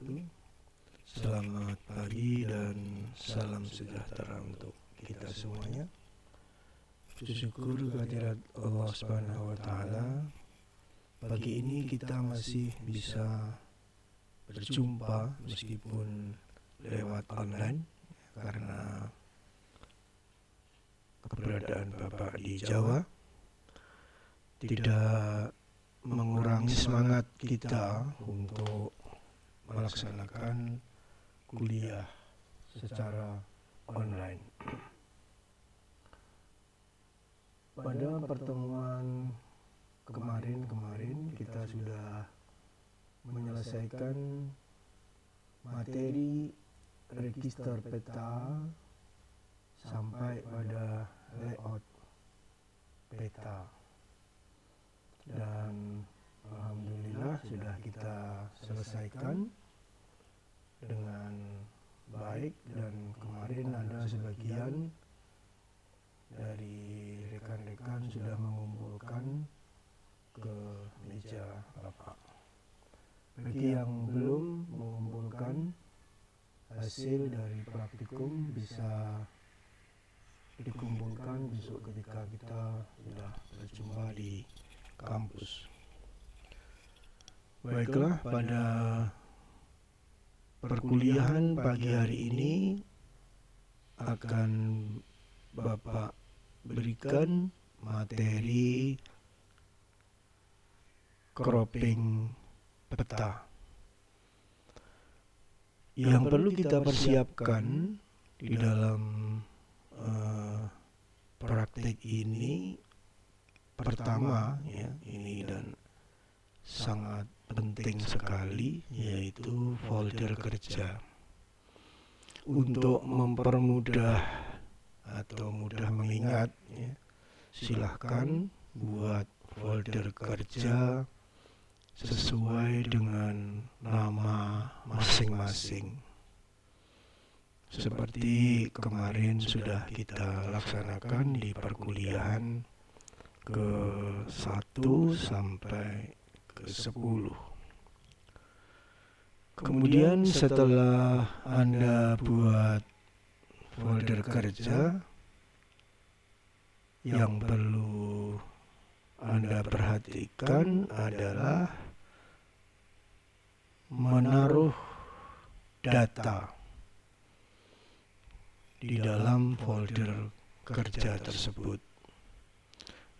wabarakatuh. Selamat pagi dan salam sejahtera untuk kita semuanya. Syukur kehadirat Allah Subhanahu wa taala. Pagi ini kita masih bisa berjumpa meskipun lewat online karena keberadaan Bapak di Jawa tidak mengurangi semangat kita untuk melaksanakan kuliah secara online. Pada pertemuan kemarin kita sudah menyelesaikan materi register peta sampai pada layout peta. Dan alhamdulillah sudah kita selesaikan dengan baik, dan kemarin ada sebagian dari rekan-rekan sudah mengumpulkan ke meja Bapak. Bagi yang belum mengumpulkan hasil dari praktikum bisa dikumpulkan besok ketika kita sudah berjumpa di kampus. Baiklah, pada perkuliahan pagi hari ini akan Bapak berikan materi cropping peta. Yang perlu kita persiapkan di dalam praktek ini, pertama ya, ini dan sangat penting sekali, yaitu folder kerja. Untuk mempermudah atau mudah mengingat ya, silahkan buat folder kerja sesuai dengan nama masing-masing. Seperti kemarin sudah kita laksanakan di perkuliahan ke-1 sampai ke-10. Kemudian setelah Anda buat folder kerja, yang perlu Anda perhatikan adalah menaruh data di dalam folder kerja tersebut,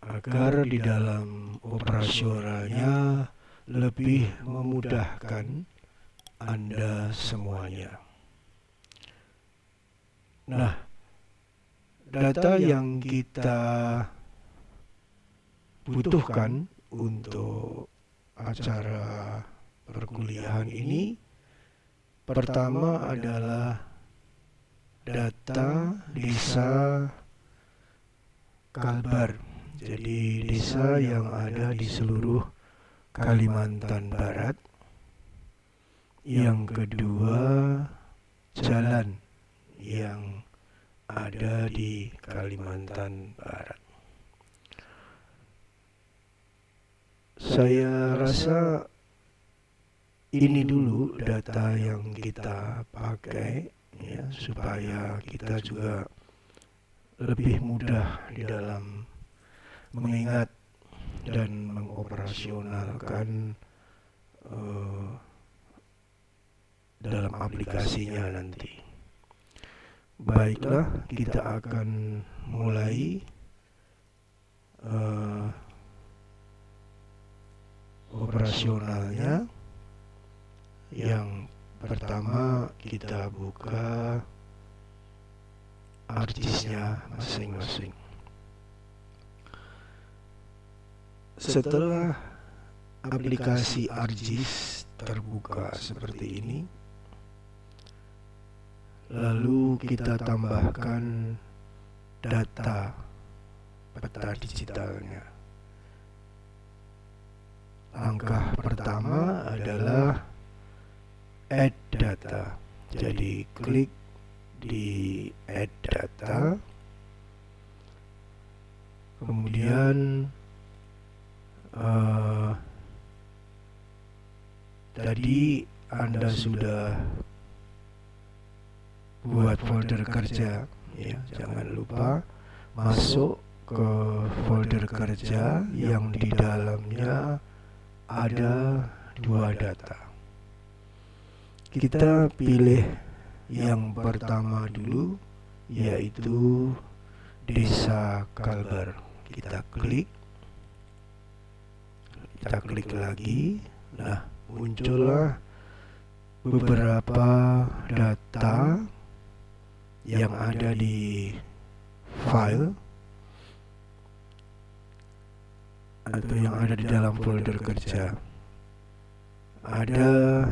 agar di dalam operasionalnya lebih memudahkan Anda semuanya. Nah, data yang kita butuhkan untuk acara perkuliahan ini pertama adalah data desa Kalbar. Jadi desa yang ada di seluruh Kalimantan Barat. Yang kedua, jalan yang ada di Kalimantan Barat. Saya rasa ini dulu data yang kita pakai ya, supaya kita juga lebih mudah di dalam mengingat dan mengoperasionalkan dalam aplikasinya nanti. Baiklah, kita akan mulai operasionalnya. Yang pertama kita buka ArcGIS-nya masing-masing. Setelah aplikasi ArcGIS terbuka seperti ini, lalu kita tambahkan data peta digitalnya. Langkah pertama adalah add data. Jadi klik di add data, kemudian tadi Anda sudah buat folder kerja, ya, jangan lupa masuk ke folder kerja yang di dalamnya ada 2 data. Kita pilih yang pertama dulu, yaitu Desa Kalbar. Kita klik lagi. Nah, muncullah beberapa data yang ada di file atau yang ada di dalam folder kerja. Ada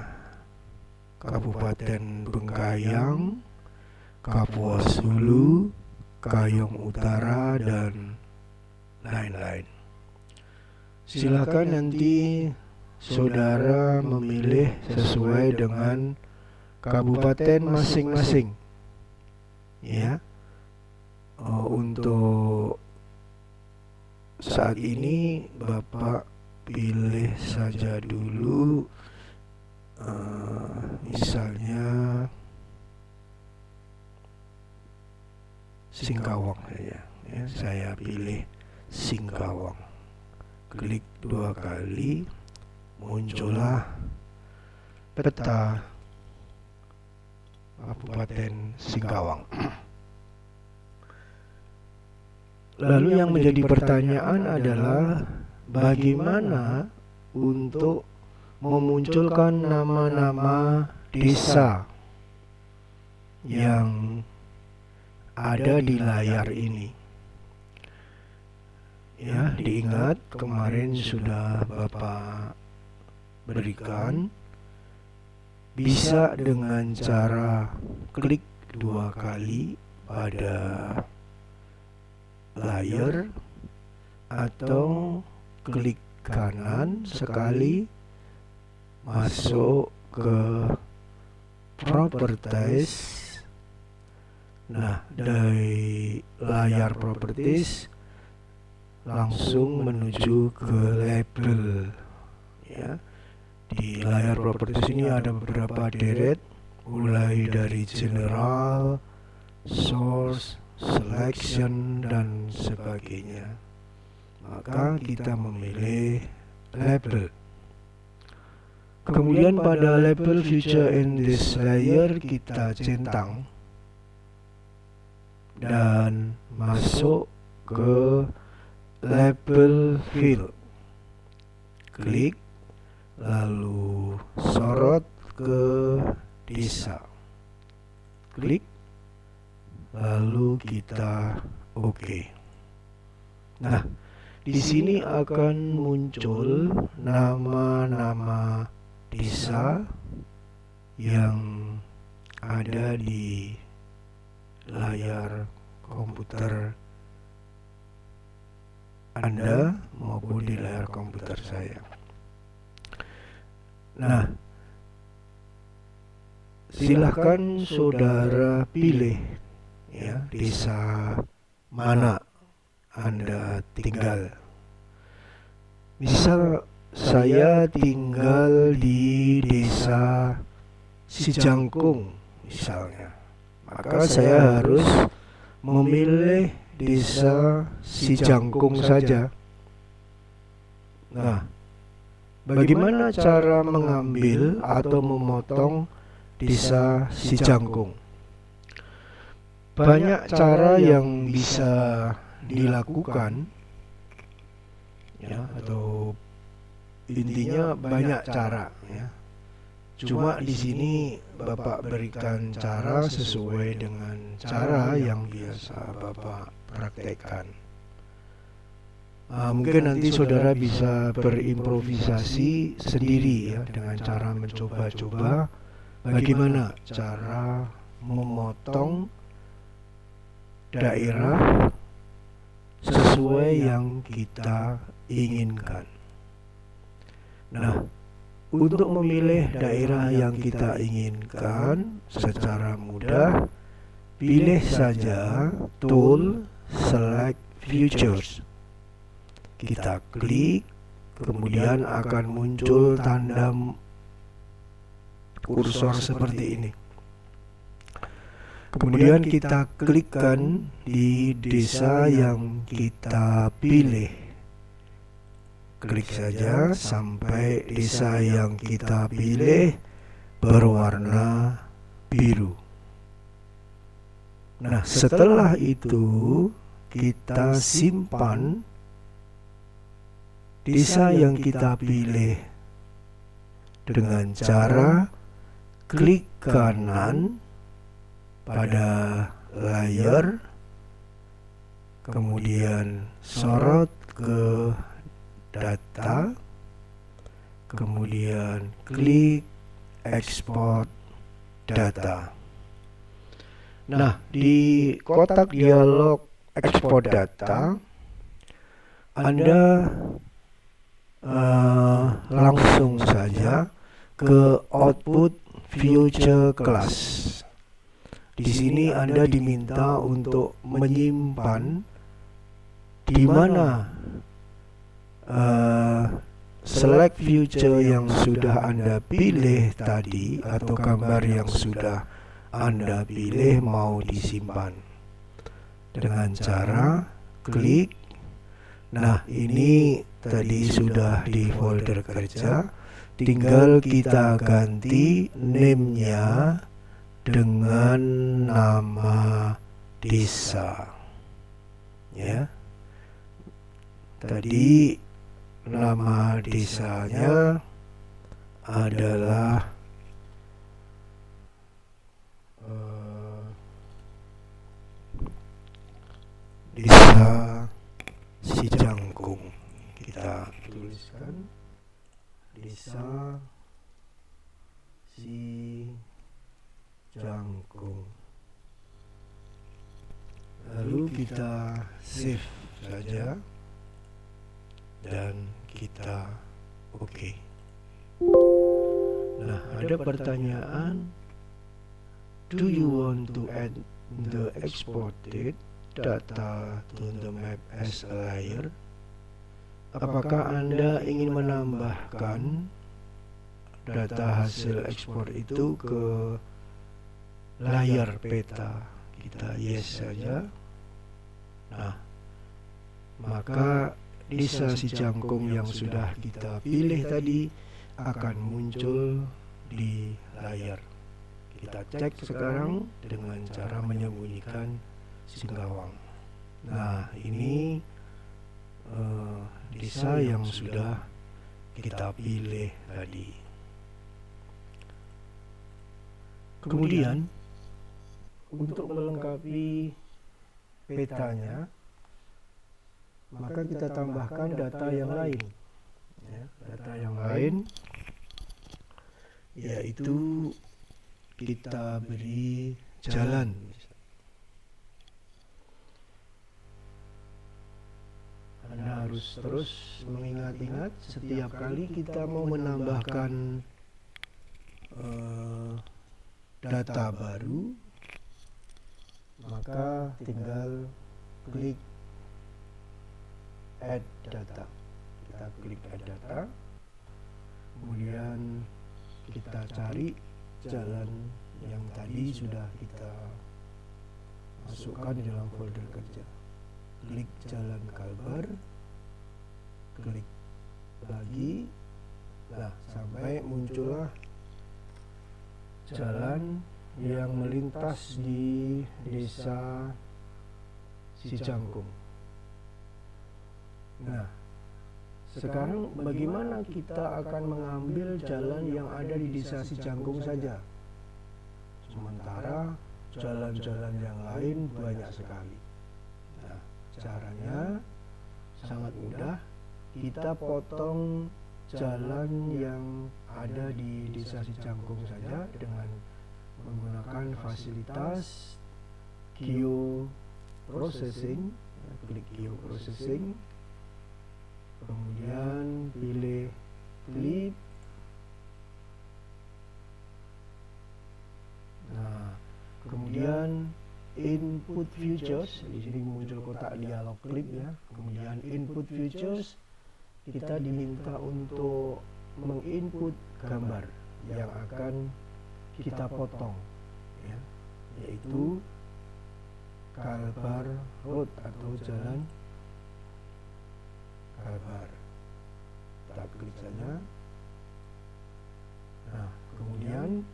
Kabupaten Bengkayang, Kapuas Hulu, Kayong Utara, dan lain-lain. Silakan nanti saudara memilih sesuai dengan kabupaten masing-masing, ya. Untuk saat ini Bapak pilih saja dulu, misalnya Singkawang saja, ya. Saya pilih Singkawang. Klik 2 kali, muncullah peta Kabupaten Singkawang. Lalu yang menjadi pertanyaan adalah bagaimana untuk memunculkan nama-nama desa yang ada di layar ini. Ya, diingat kemarin sudah Bapak berikan, bisa dengan cara klik 2 kali pada layar atau klik kanan sekali, masuk ke properties. Nah, dari layar properties langsung menuju ke label, ya. Di layar properties ini ada beberapa deret, mulai dari general, source, selection, dan sebagainya. Maka kita memilih label. Kemudian pada label feature in this layer kita centang dan masuk ke label field. Klik, lalu sorot ke desa. Klik, lalu kita OK. Nah, di sini akan muncul nama-nama desa yang ada di layar komputer Anda maupun di layar komputer saya. Nah, silahkan saudara pilih, ya, desa mana Anda tinggal. Misal saya tinggal di desa Sijangkung misalnya, maka saya harus memilih desa Sijangkung saja. Nah, bagaimana cara mengambil atau memotong desa Sijangkung? Banyak cara yang bisa dilakukan, ya, atau intinya banyak cara, ya. Cuma di sini Bapak berikan cara sesuai dengan cara yang biasa Bapak praktekkan. Mungkin nanti saudara bisa berimprovisasi sendiri, ya, dengan cara mencoba-coba bagaimana cara memotong daerah sesuai yang kita inginkan. Nah, untuk memilih daerah yang kita inginkan secara mudah, pilih saja tool select features. Kita klik, kemudian akan muncul tanda kursor seperti ini. Kemudian kita klikkan di desa yang kita pilih. Klik saja sampai desa yang kita pilih berwarna biru. Nah, setelah itu kita simpan desa yang kita pilih dengan cara klik kanan pada layar, kemudian sorot ke data, kemudian klik ekspor data. Nah, di kotak dialog ekspor data, Anda langsung saja ke output future class. Di sini Anda diminta untuk menyimpan di mana select future yang sudah Anda pilih tadi atau gambar yang sudah Anda pilih mau disimpan dengan cara klik. Nah, ini tadi sudah di folder kerja, tinggal kita ganti name-nya dengan nama desa, ya. Tadi nama desanya adalah Desa Sijangkung. Kita tuliskan Desa Sijangkung. Lalu kita save saja dan kita oke. Nah, ada pertanyaan, do you want to add the exported data to the map as a layer? Apakah Anda ingin menambahkan data hasil ekspor itu ke layar peta? Kita yes saja. Nah, maka desa Sijangkung yang sudah kita pilih tadi akan muncul di layar. Kita cek sekarang dengan cara menyembunyikan Singkawang. Nah, ini desa yang sudah kita pilih tadi. Kemudian untuk melengkapi petanya, maka kita tambahkan data yang lain, ya, data yang lain yaitu kita beri jalan. Anda harus terus mengingat-ingat setiap kali kita mau menambahkan data baru, maka tinggal klik add data. Kita klik add data, kemudian kita cari jalan yang tadi sudah kita masukkan di dalam folder kerja. Klik jalan Kalbar, klik lagi, nah sampai muncullah jalan yang melintas di desa Sijangkung. Nah, sekarang bagaimana kita akan mengambil jalan yang ada di desa Sijangkung saja? Sementara jalan-jalan yang lain banyak sekali. Nah, caranya sangat mudah. Kita potong jalan yang ada di desa Sijangkung saja dengan menggunakan fasilitas geoprocessing. Klik geoprocessing, kemudian pilih clip. Nah, kemudian input futures, di sini muncul kotak dialog clip ya. Kemudian input futures, kita diminta untuk menginput gambar yang akan kita potong, ya, yaitu Kalbar Road atau jalan Kalbar. Kita klik saja. Nah, kemudian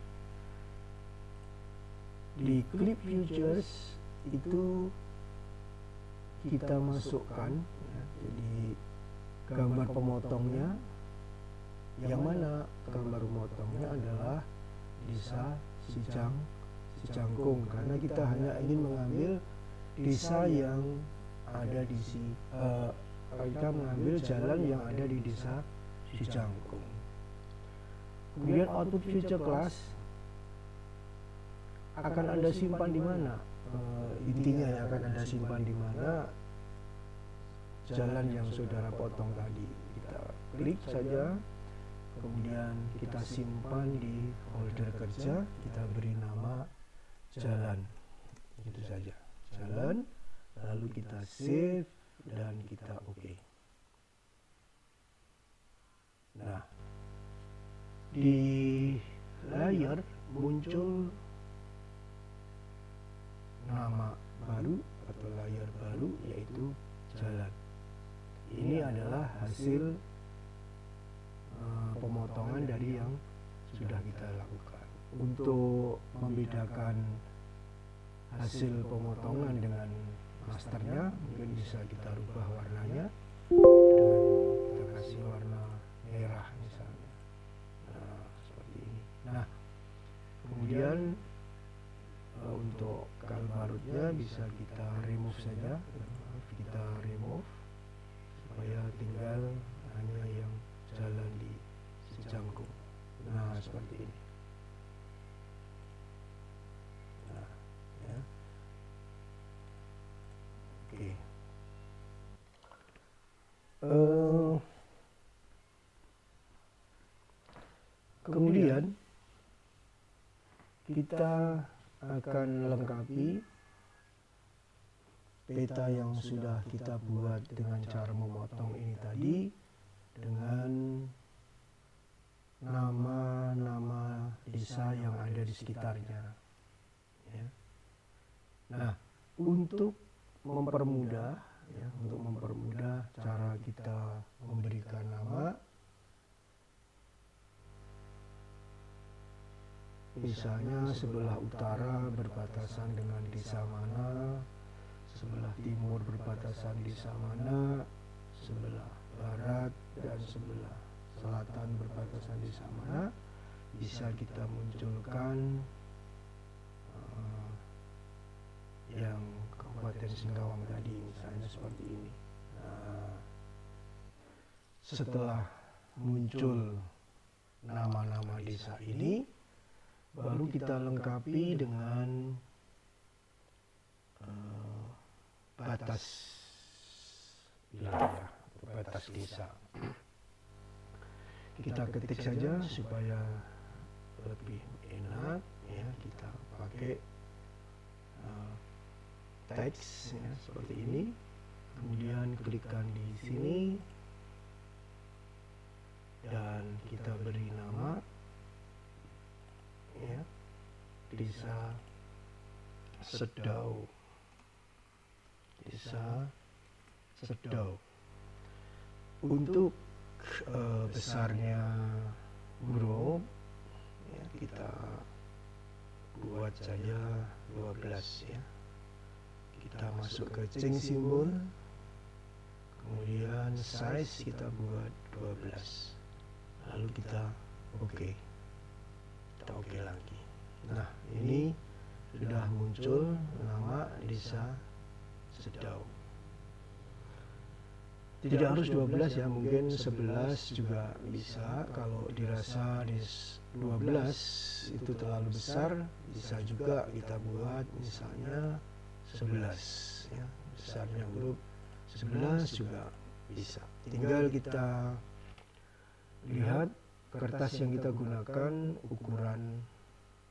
di Clip Futures itu kita masukkan, ya, jadi gambar pemotongnya yang mana gambar pemotongnya adalah desa Cicangkung, karena kita hanya ingin mengambil desa yang ada di kita mengambil jalan yang ada di desa Cicangkung. Kemudian output future class akan Anda simpan di mana? Intinya ya, akan Anda simpan di mana jalan yang saudara potong tadi. Kita klik saja, kemudian kita simpan di folder kerja, kita beri nama jalan, itu saja, jalan, lalu kita save dan kita oke. Nah, di layar muncul nama baru atau layar baru, yaitu jalan. Ini adalah hasil pemotongan dari yang sudah kita lakukan. Untuk membedakan hasil pemotongan dengan masternya, mungkin bisa kita rubah warnanya dengan kita kasih warna merah misalnya. Nah, seperti ini. Nah, kemudian untuk kalbarutnya bisa kita remove saja, kita remove supaya tinggal hanya yang jalan di Cicangkung. Nah, seperti ini. Nah, ya. Oke. Kemudian kita akan lengkapi peta yang sudah kita buat dengan cara memotong ini tadi dengan nama-nama desa yang ada di sekitarnya, ya. Nah, untuk mempermudah cara kita memberikan nama, misalnya sebelah utara berbatasan dengan desa mana, sebelah timur berbatasan desa mana, sebelah barat dan sebelah selatan berbatasan desa mana, bisa kita munculkan yang Kabupaten Singkawang tadi, misalnya seperti ini. Nah, setelah muncul nama-nama desa ini, baru kita lengkapi dengan batas wilayah atau batas desa. Kita ketik saja supaya lebih enak, ya. Kita pakai teks, ya, seperti ini. Kemudian klikkan di sini dan kita beri nama, ya, desa Sedau. Desa Sedau. Untuk besarnya huruf, ya, kita buat saja 12, ya. Kita masuk ke change simbol, kemudian size kita buat 12, lalu kita oke. Kita oke lagi. Nah, ini sudah muncul nama desa Sedau. Tidak harus 12, ya, mungkin 11 juga bisa. Kalau dirasa 12 itu terlalu besar, bisa juga kita buat misalnya 11, ya, besarnya huruf 11 juga bisa. Tinggal kita lihat kertas yang kita gunakan ukuran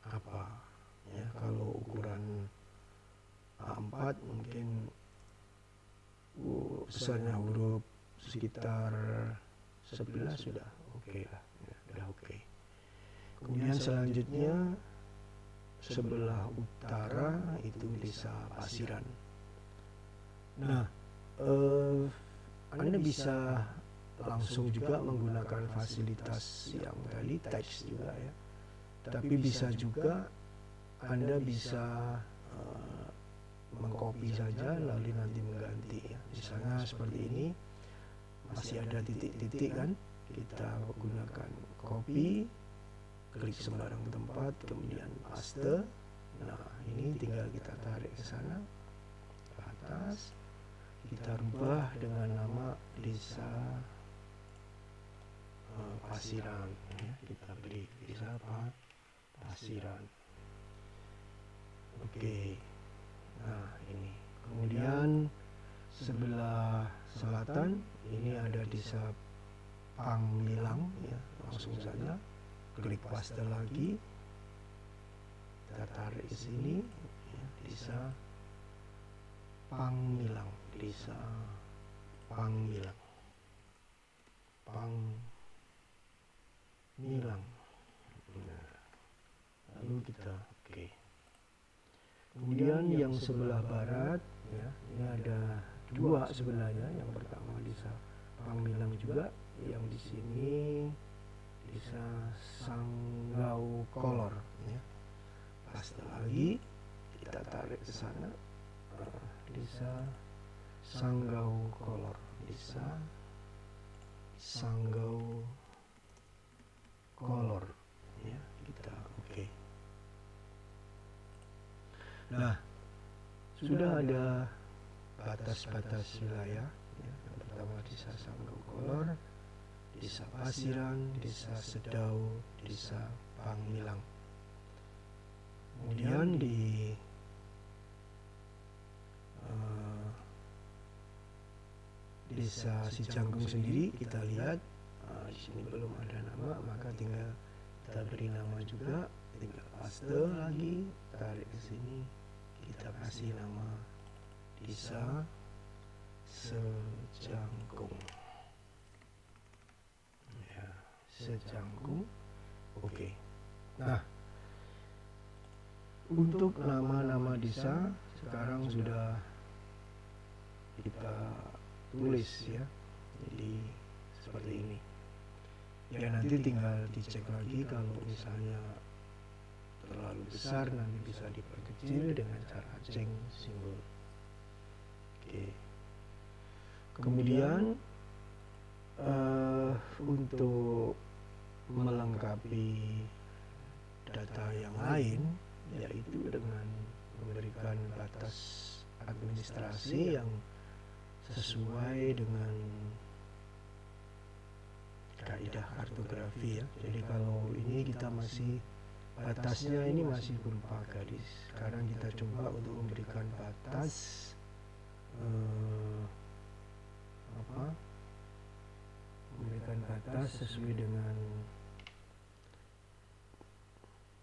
apa, ya. Kalau ukuran A4 mungkin besarnya huruf sekitar 11 sudah oke lah, ya, sudah oke. Kemudian selanjutnya sebelah utara itu desa Pasiran. Nah, Anda bisa langsung juga menggunakan fasilitas yang tadi teks juga ya. Tapi bisa juga Anda bisa mengcopy saja lalu nanti mengganti ya. Misalnya seperti ini, masih ada titik-titik kan, kita gunakan copy, klik sembarang tempat, kemudian paste. Nah, ini tinggal kita tarik ke sana, ke atas, kita rubah dengan nama desa Pasiran ya. Kita beri desa Pasiran. Oke. Nah, ini kemudian sebelah selatan ini ada desa Pangmilang ya. Langsung saja klik paste lagi, kita tarik ke sini ya, desa Pangmilang, desa Pangmilang, Pangmilang. Nah, lalu kita oke. Kemudian yang sebelah barat ya, ini ada dua sebenarnya. Yang pertama desa Pangmilang juga, yang di sini desa Sanggau Kolor ya. Paste lagi, kita tarik ke sana, desa Sanggau Kolor, desa Sanggau Kolor ya, kita oke. Nah, sudah ada batas-batas wilayah ya. Yang pertama desa Sanggau Kolor, desa Pasiran, desa Sedau, desa Pangmilang. Kemudian di desa Sijangkung sendiri kita lihat di sini belum ada nama, maka tinggal kita beri nama juga, tinggal paste lagi, tarik ke sini, kita kasih nama desa Sejangkung ya, Sejangkung. Oke. Nah, untuk nama-nama desa sekarang sudah kita tulis ya, jadi seperti ini ya. Nanti tinggal dicek lagi, kalau misalnya terlalu besar nanti bisa diperkecil dengan cara ceng simbol. Oke. Kemudian untuk melengkapi data yang lain, yaitu dengan memberikan batas administrasi yang sesuai dengan kaidah kartografi ya. Jadi kalau ini kita masih batasnya ini masih berupa garis. Sekarang kita coba untuk memberikan batas memberikan batas sesuai dengan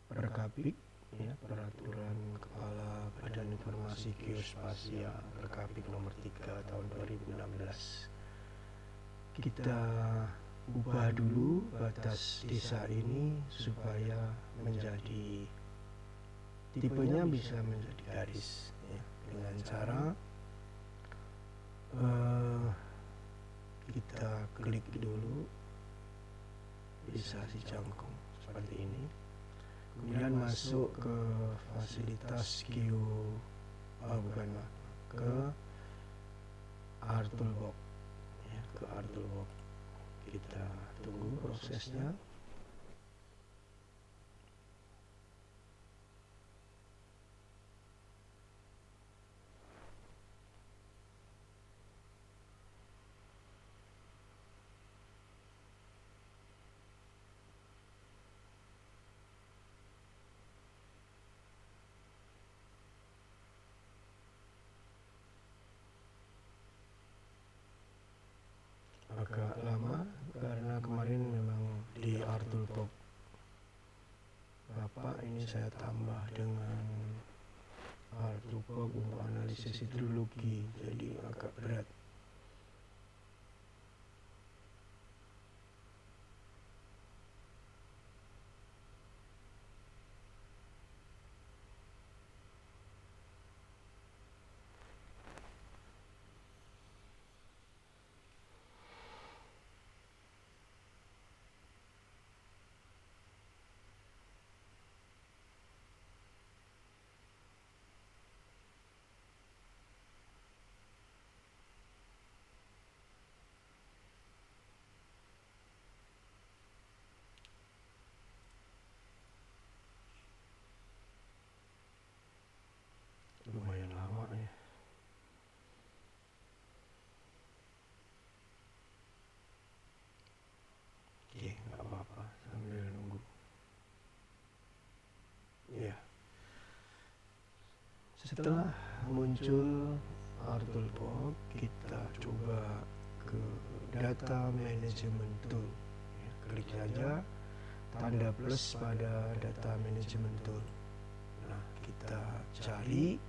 Perkapik ya, Peraturan Kepala Badan Informasi Geospasial Perkapik nomor 3 tahun 2016. Kita ubah dulu batas desa ini supaya menjadi tipenya bisa menjadi garis ya, dengan cara kita klik dulu desa Sijangkung seperti ini, kemudian masuk ke fasilitas ke Artulbox ya, ke Artulbox. Kita tunggu prosesnya. Agak lama karena kemarin memang di Artulbox Bapak ini saya tambah dengan Artulbox untuk analisis hidrologi, jadi agak berat. sambil nunggu. Ya. Setelah muncul AutoBox, kita coba ke Data Management Tool. Ya, klik saja tanda plus pada Data Management Tool. Nah, kita cari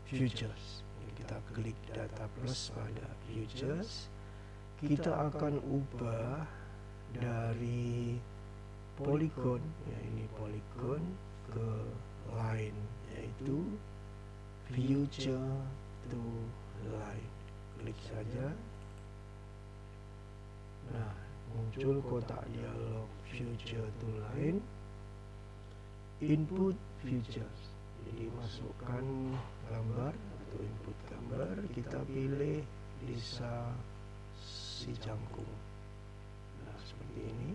Futures. Kita klik Data plus pada Futures. Kita akan ubah dari Polygon, ya ini Polygon, ke line, yaitu Future to Line. Klik saja. Nah, muncul kotak dialog Future to Line. Input Futures. Jadi masukkan gambar atau input gambar. Kita pilih Lisa si jangkung. Nah, seperti ini.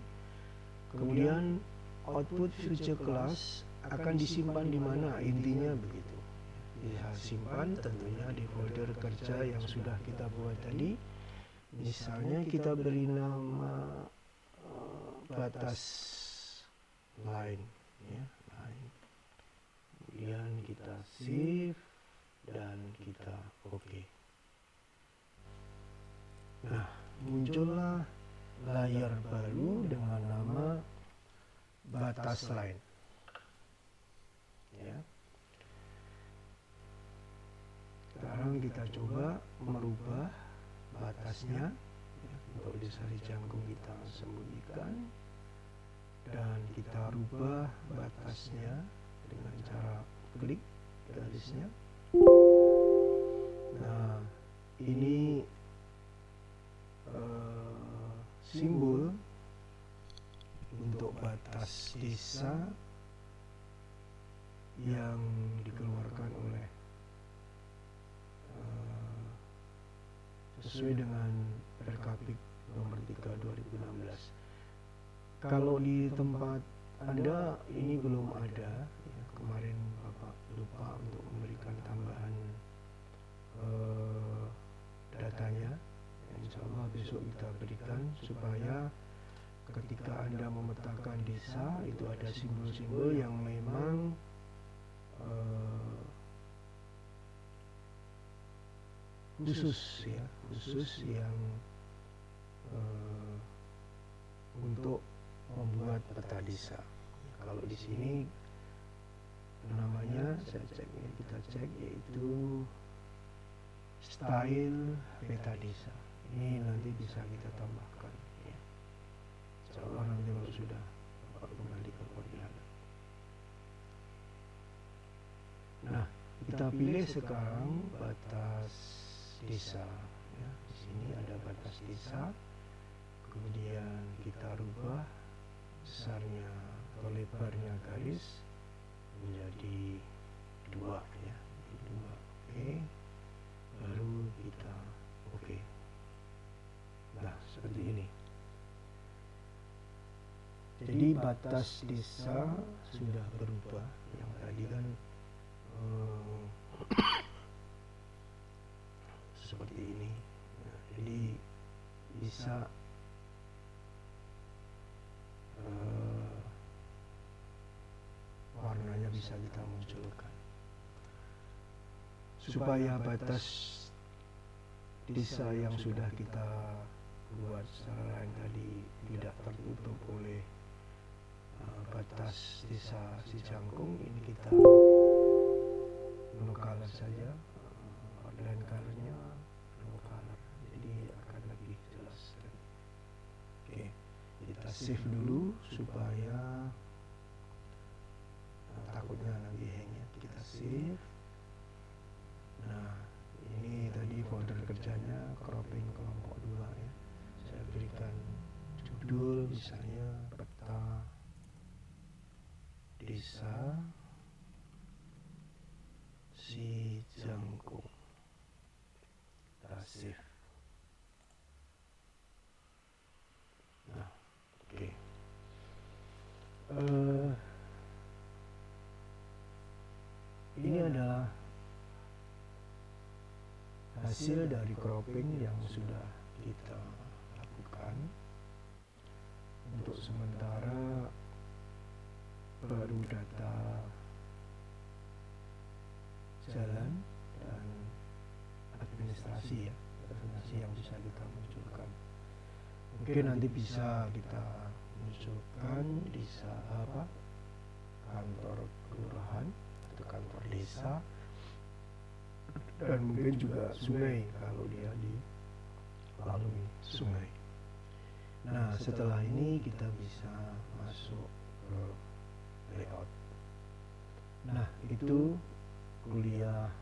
Kemudian output future class akan disimpan di mana, intinya begitu. Bisa simpan tentunya di folder kerja yang sudah kita buat tadi. Misalnya kita beri nama batas line, ya, line. Kemudian kita save dan kita OK. Nah, muncullah layar baru dengan nama batas line. Ya. Sekarang kita coba merubah batasnya, ya, untuk disari jangkung kita sembunyikan, dan kita rubah batasnya dengan cara klik garisnya. Nah, ini simbol untuk batas desa yang dikeluarkan oleh sesuai dengan Perkapik nomor 3 2016. Kalau di tempat Anda ini belum ada, ya, kemarin Bapak lupa untuk memberikan tambahan datanya. Insya Allah besok kita berikan supaya ketika Anda memetakan desa itu ada simbol-simbol yang memang khusus, ya, khusus yang untuk membuat peta desa. Kalau di sini namanya kita cek yaitu style peta desa. Ini nanti bisa kita tambahkan, ya. Insya Allah nanti kalau sudah kembali ke koordinat. Nah, kita pilih sekarang batas desa, ya. Di sini ada batas desa. Kemudian kita rubah besarnya atau lebarnya garis menjadi 2, ya. 2. Oke. Baru kita OK. Nah, seperti ini. Jadi batas desa sudah berubah. Yang tadi kan seperti ini. Nah, jadi bisa warnanya bisa kita munculkan supaya batas desa yang sudah kita buat secara lain tadi tidak tertutup oleh batas desa si jangkung. Ini kita monocolor saja, outline colornya monocolor, jadi akan lebih jelas. Oke, kita save dulu supaya takutnya nanti hang, ya. Kita save. Nah, ini tadi folder kerjanya cropping kelompok 2, ya. Saya berikan judul misalnya peta desa si jangkung. Kita save. Nah, oke. Ini adalah hasil dari cropping yang sudah kita lakukan. sementara baru data jalan dan administrasi yang bisa kita munculkan. Mungkin nanti bisa kita munculkan di kantor kelurahan atau kantor desa, dan mungkin juga sungai kalau dia dilalui sungai. Nah, setelah ini kita bisa masuk ke layout. Nah, itu kuliah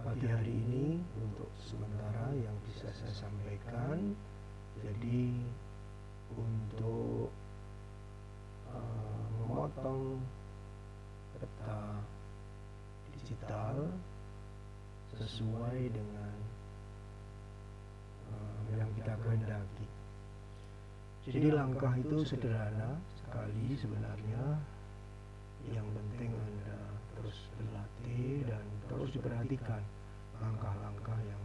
pagi hari ini untuk sementara yang bisa saya sampaikan. Jadi untuk memotong peta digital sesuai dengan yang kita kehendaki. Jadi langkah itu sederhana sekali sebenarnya. Yang penting Anda terus berlatih dan terus diperhatikan langkah-langkah yang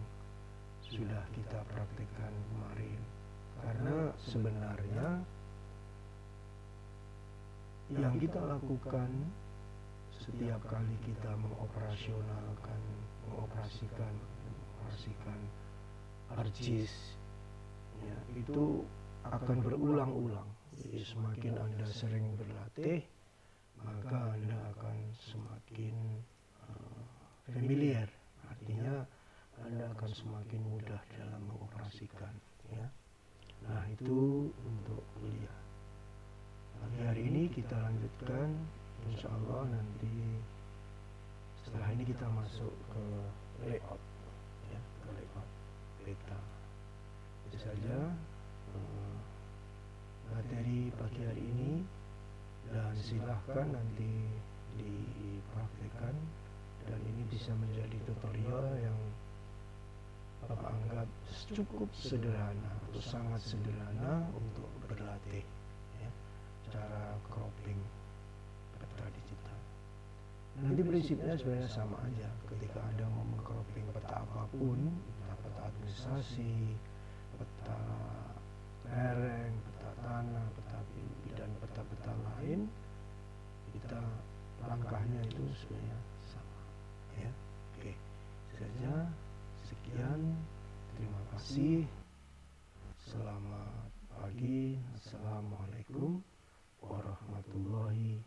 sudah kita praktikkan kemarin. Karena sebenarnya yang kita lakukan setiap kali kita mengoperasikan ArcGIS ya, itu akan berulang-ulang. Jadi semakin Anda sering berlatih, maka Anda akan semakin familiar. Artinya Anda akan semakin mudah dalam mengoperasikan ya. Nah, itu untuk kuliah pagi hari ini. Kita lanjutkan, insya Allah nanti setelah ini kita masuk ke layout ya, ke layout peta. Itu saja materi pagi hari ini, dan silahkan nanti dipraktikkan, dan ini bisa menjadi tutorial yang Bapak anggap cukup sederhana atau sangat sederhana untuk berlatih ya, cara cropping peta digital. Nanti prinsipnya sebenarnya sama aja ketika Anda mau mengcropping peta apapun, entah peta administrasi, peta lereng, peta tanah, peta PUI, dan peta-peta lain, kita langkahnya itu sebenarnya sama ya. Oke, saja. Sekian, terima kasih. Selamat pagi. Assalamualaikum warahmatullahi